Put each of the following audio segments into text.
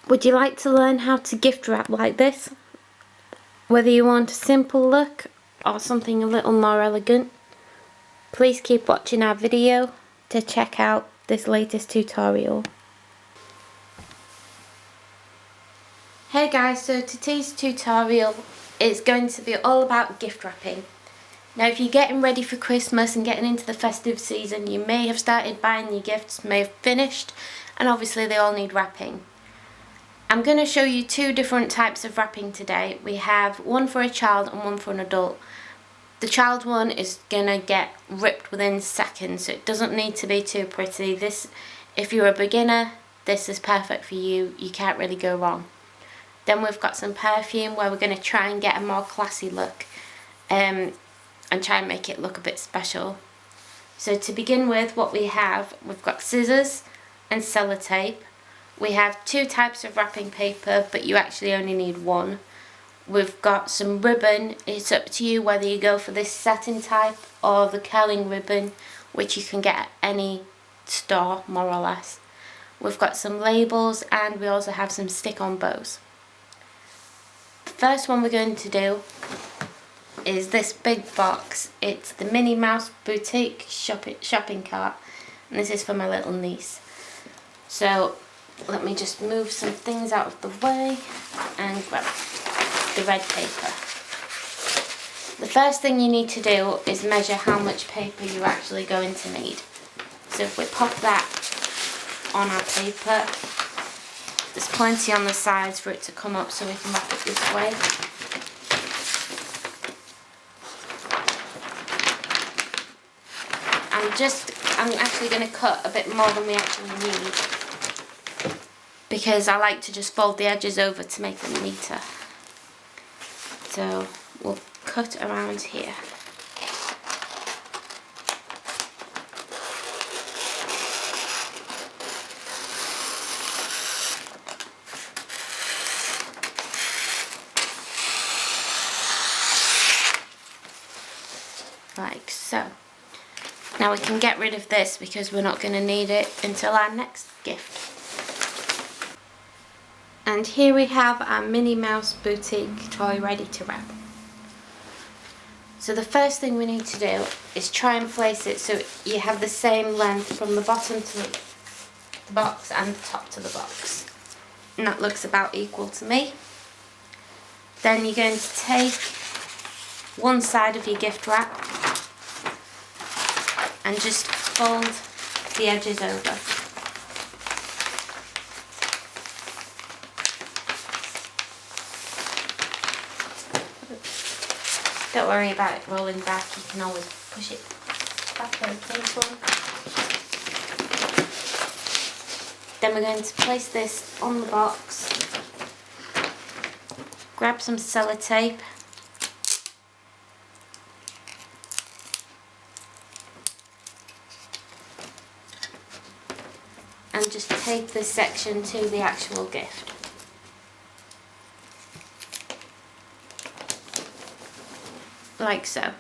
Would you like to learn how to gift wrap like this? Whether you want a simple look or something a little more elegant, please keep watching our video to check out this latest tutorial. Hey guys, so today's tutorial is going to be all about gift wrapping. Now if you're getting ready for Christmas and getting into the festive season, you may have started buying your gifts, may have finished, and obviously they all need wrapping. I'm going to show you two different types of wrapping today. We have one for a child and one for an adult. The child one is going to get ripped within seconds, so it doesn't need to be too pretty. This, if you're a beginner, this is perfect for you. You can't really go wrong. Then we've got some perfume where we're going to try and get a more classy look and try and make it look a bit special. So to begin with, what we've got scissors and sellotape. We have two types of wrapping paper, but you actually only need one. We've got some ribbon. It's up to you whether you go for this satin type or the curling ribbon, which you can get at any store, more or less. We've got some labels, and we also have some stick-on bows. The first one we're going to do is this big box. It's the Minnie Mouse Boutique shopping cart, and this is for my little niece. So let me just move some things out of the way and grab the red paper. The first thing you need to do is measure how much paper you're actually going to need. So if we pop that on our paper, there's plenty on the sides for it to come up so we can wrap it this way. I'm actually going to cut a bit more than we actually need, because I like to just fold the edges over to make them neater. So we'll cut around here. Like so. Now we can get rid of this because we're not going to need it until our next gift. And here we have our Minnie Mouse Boutique toy ready to wrap. So the first thing we need to do is try and place it so you have the same length from the bottom to the box and the top to the box. And that looks about equal to me. Then you're going to take one side of your gift wrap and just fold the edges over. Don't worry about it rolling back, you can always push it back where it came from. Then we're going to place this on the box, grab some sellotape, and just tape this section to the actual gift. Like so.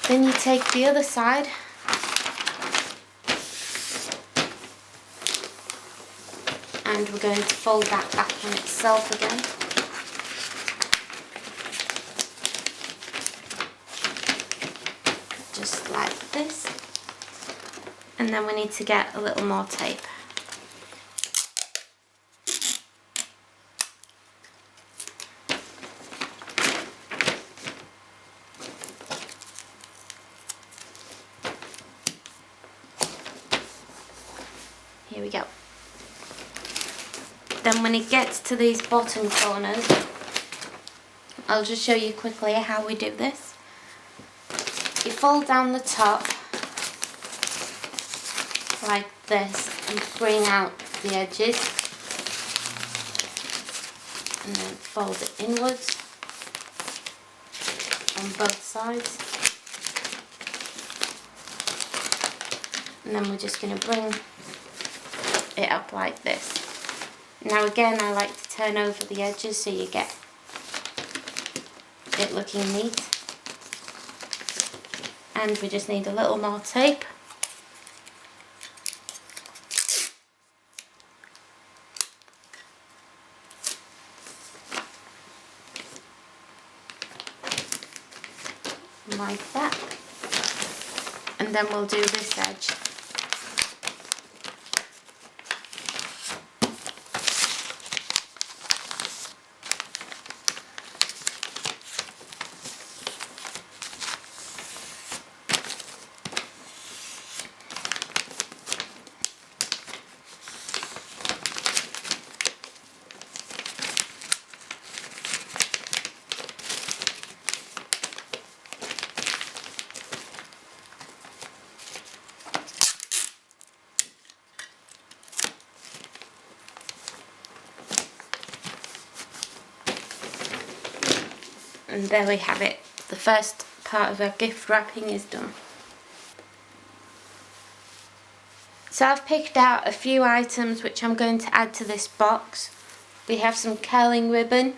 Then you take the other side and we're going to fold that back on itself again. Just like this. And then we need to get a little more tape. Here we go. Then when it gets to these bottom corners, I'll just show you quickly how we do this. You fold down the top like this and bring out the edges, and then fold it inwards on both sides, and then we're just going to bring it up like this. Now again, I like to turn over the edges so you get it looking neat, and we just need a little more tape. like that. And then we'll do this edge. And there we have it. The first part of our gift wrapping is done. So I've picked out a few items which I'm going to add to this box. We have some curling ribbon,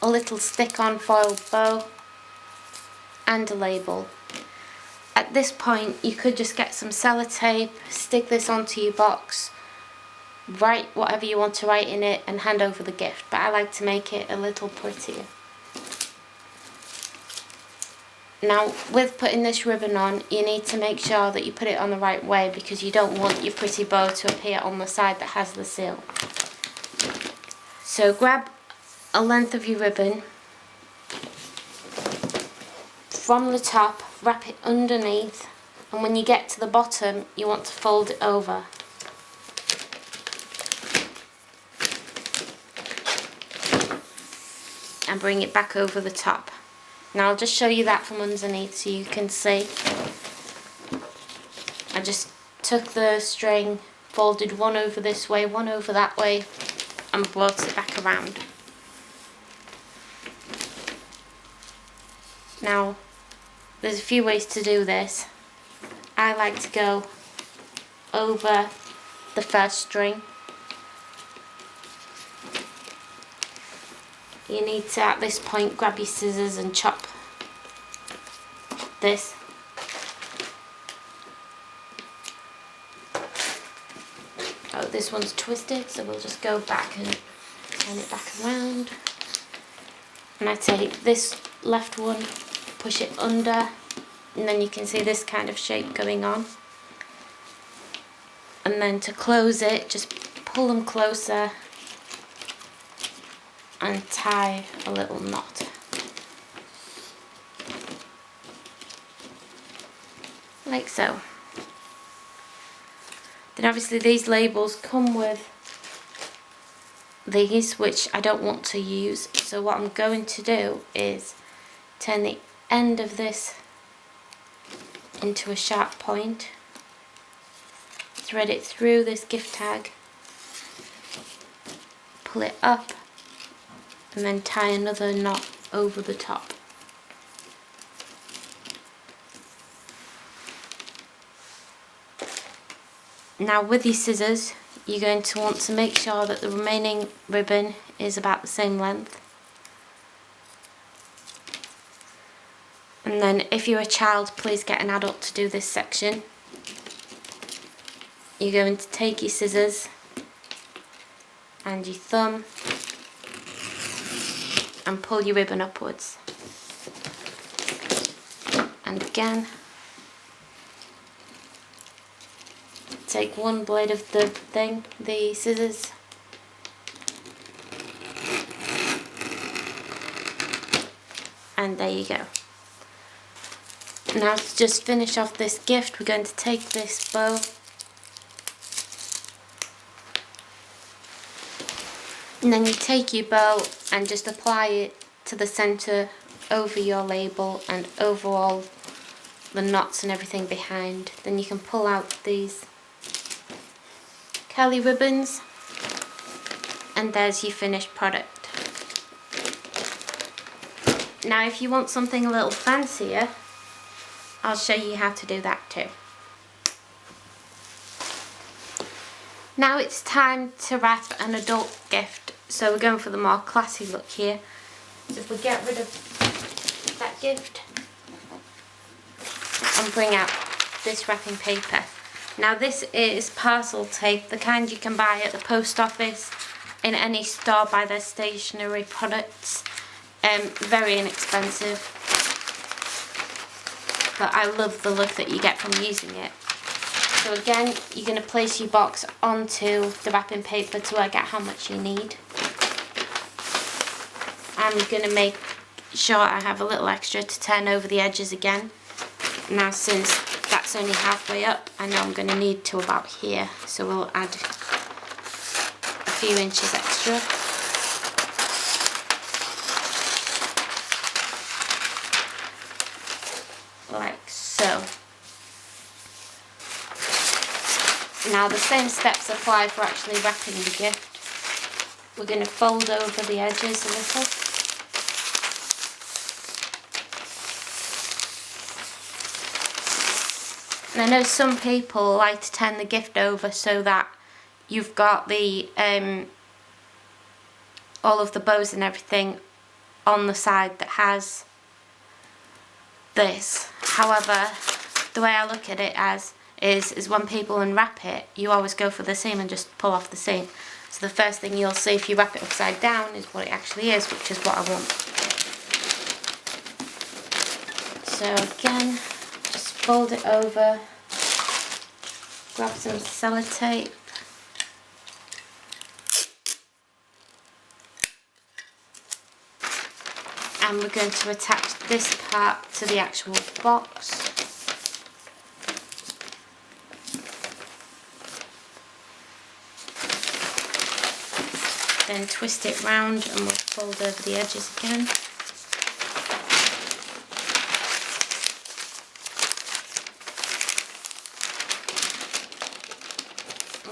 a little stick-on foil bow, and a label. At this point you could just get some sellotape, stick this onto your box, write whatever you want to write in it and hand over the gift, but I like to make it a little prettier. Now with putting this ribbon on, you need to make sure that you put it on the right way because you don't want your pretty bow to appear on the side that has the seal. So grab a length of your ribbon from the top, wrap it underneath, and when you get to the bottom you want to fold it over. And bring it back over the top. Now I'll just show you that from underneath so you can see. I just took the string, folded one over this way, one over that way, and brought it back around. Now there's a few ways to do this. I like to go over the first string. You need to, at this point, grab your scissors and chop this. Oh, this one's twisted, so we'll just go back and turn it back around. And I take this left one, push it under, and then you can see this kind of shape going on. And then to close it, just pull them closer and tie a little knot. Like so. Then obviously these labels come with these, which I don't want to use, so what I'm going to do is turn the end of this into a sharp point, thread it through this gift tag, pull it up, and then tie another knot over the top. Now with your scissors, you're going to want to make sure that the remaining ribbon is about the same length. And then if you're a child, please get an adult to do this section. You're going to take your scissors and your thumb and pull your ribbon upwards. And again, take one blade of the scissors, and there you go. Now to just finish off this gift, we're going to take this bow and then you take your bow and just apply it to the centre over your label and over all the knots and everything behind. Then you can pull out these curly ribbons and there's your finished product. Now if you want something a little fancier, I'll show you how to do that too. Now it's time to wrap an adult gift, so we're going for the more classy look here. So if we get rid of that gift and bring out this wrapping paper. Now this is parcel tape, the kind you can buy at the post office, in any store, buy their stationery products. Very inexpensive. but I love the look that you get from using it. So again, you're going to place your box onto the wrapping paper to work out how much you need. I'm going to make sure I have a little extra to turn over the edges again. Now since that's only halfway up, I know I'm going to need to about here, so we'll add a few inches extra. Like so. Now the same steps apply for actually wrapping the gift. We're going to fold over the edges a little. And I know some people like to turn the gift over so that you've got the all of the bows and everything on the side that has this. However, the way I look at it as is when people unwrap it, you always go for the seam and just pull off the seam. So the first thing you'll see if you wrap it upside down is what it actually is, which is what I want. So again, just fold it over, grab some sellotape, and we're going to attach this part to the actual box. Then twist it round and we'll fold over the edges again.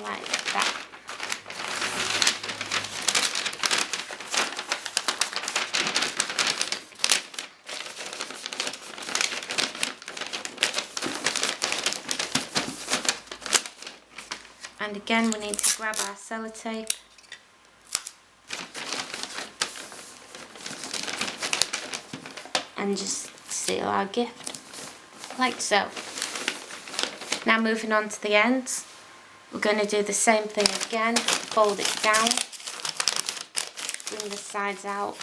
Like that. And again we need to grab our sellotape and just seal our gift, like so. Now moving on to the ends, we're going to do the same thing again, fold it down, bring the sides out,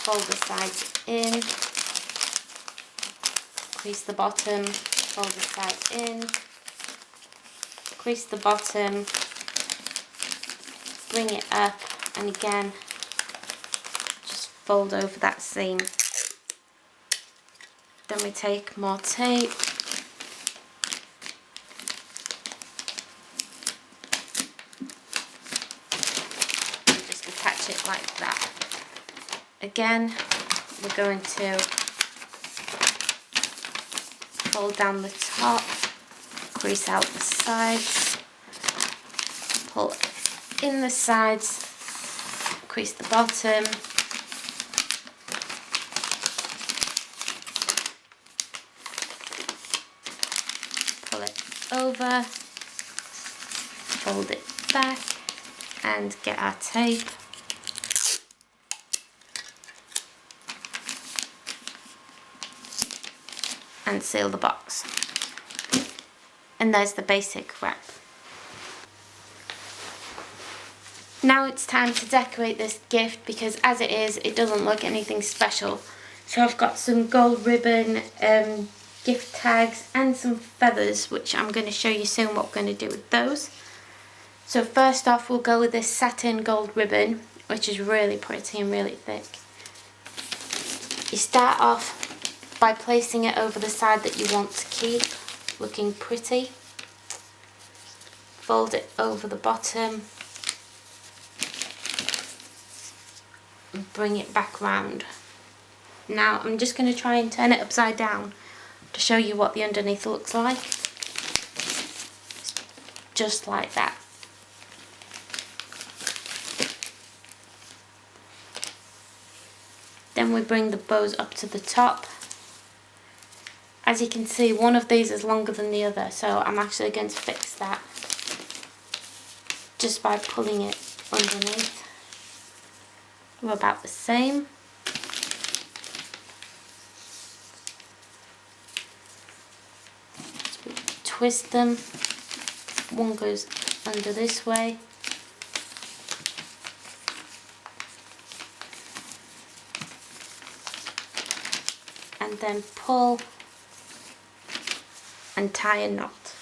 fold the sides in, crease the bottom, fold the sides in, crease the bottom, bring it up, and again fold over that seam. Then we take more tape, and just attach it like that. Again, we're going to fold down the top, crease out the sides, pull in the sides, crease the bottom, over, fold it back and get our tape and seal the box. And there's the basic wrap. Now it's time to decorate this gift because as it is, it doesn't look anything special. So I've got some gold ribbon, gift tags and some feathers, which I'm going to show you soon what we're going to do with those. So first off we'll go with this satin gold ribbon, which is really pretty and really thick. You start off by placing it over the side that you want to keep looking pretty. Fold it over the bottom and bring it back round. Now I'm just going to try and turn it upside down to show you what the underneath looks like. Just like that. Then we bring the bows up to the top. As you can see, one of these is longer than the other, so I'm actually going to fix that just by pulling it underneath. We're about the same. Twist them, one goes under this way, and and then pull and tie a knot.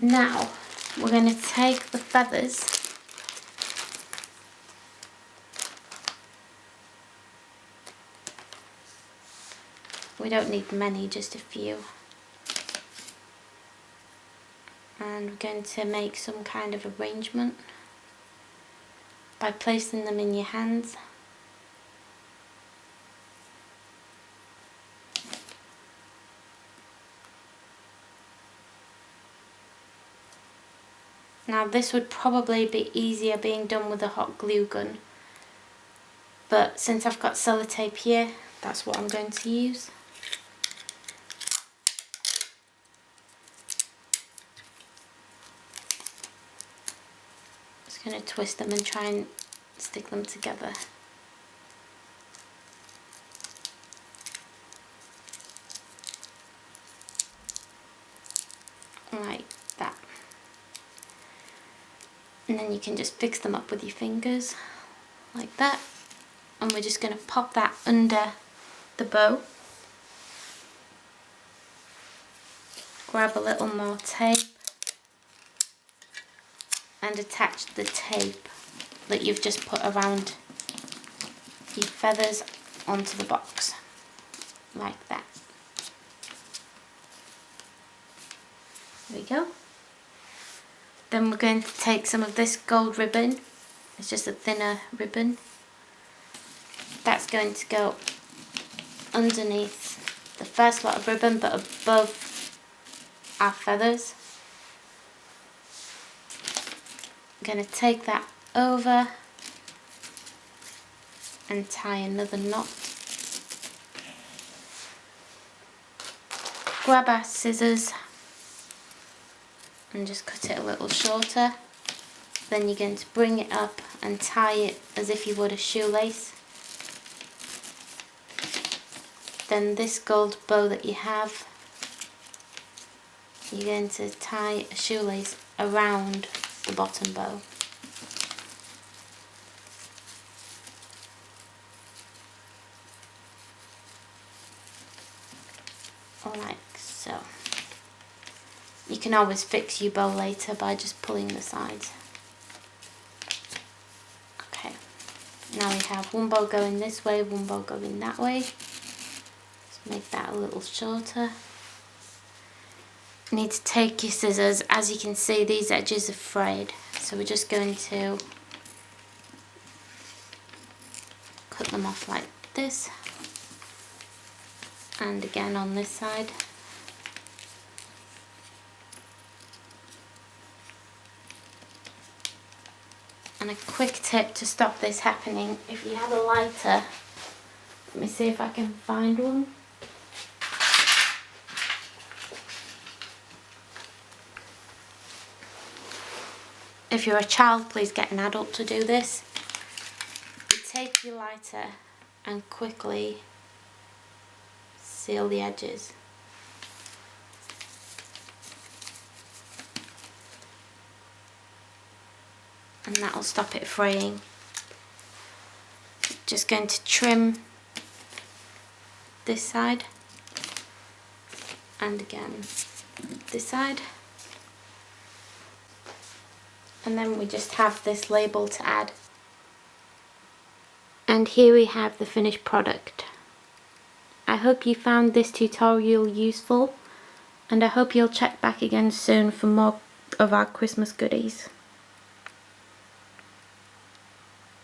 Now we're going to take the feathers we don't need many, just a few, and we're going to make some kind of arrangement by placing them in your hands. Now this would probably be easier being done with a hot glue gun, but since I've got sellotape here, that's what I'm going to use. Just going to twist them and try and stick them together. Like that. And then you can just fix them up with your fingers, like that. And we're just going to pop that under the bow. Grab a little more tape and attach the tape that you've just put around your feathers onto the box, like that. There we go. Then we're going to take some of this gold ribbon, it's just a thinner ribbon, that's going to go underneath the first lot of ribbon but above our feathers. I'm going to take that over and tie another knot. Grab our scissors and just cut it a little shorter. Then you're going to bring it up and tie it as if you would a shoelace. Then this gold bow that you have, you're going to tie a shoelace around the bottom bow. Like so. You can always fix your bow later by just pulling the sides. Okay, now we have one bow going this way, one bow going that way. Let's make that a little shorter. You need to take your scissors. As you can see, these edges are frayed, so we're just going to cut them off like this, and again on this side. And a quick tip to stop this happening, if you have a lighter, let me see if I can find one. If you're a child, please get an adult to do this. You take your lighter and quickly seal the edges. And that will stop it fraying. Just going to trim this side and again this side. And then we just have this label to add. And here we have the finished product. I hope you found this tutorial useful, and I hope you'll check back again soon for more of our Christmas goodies.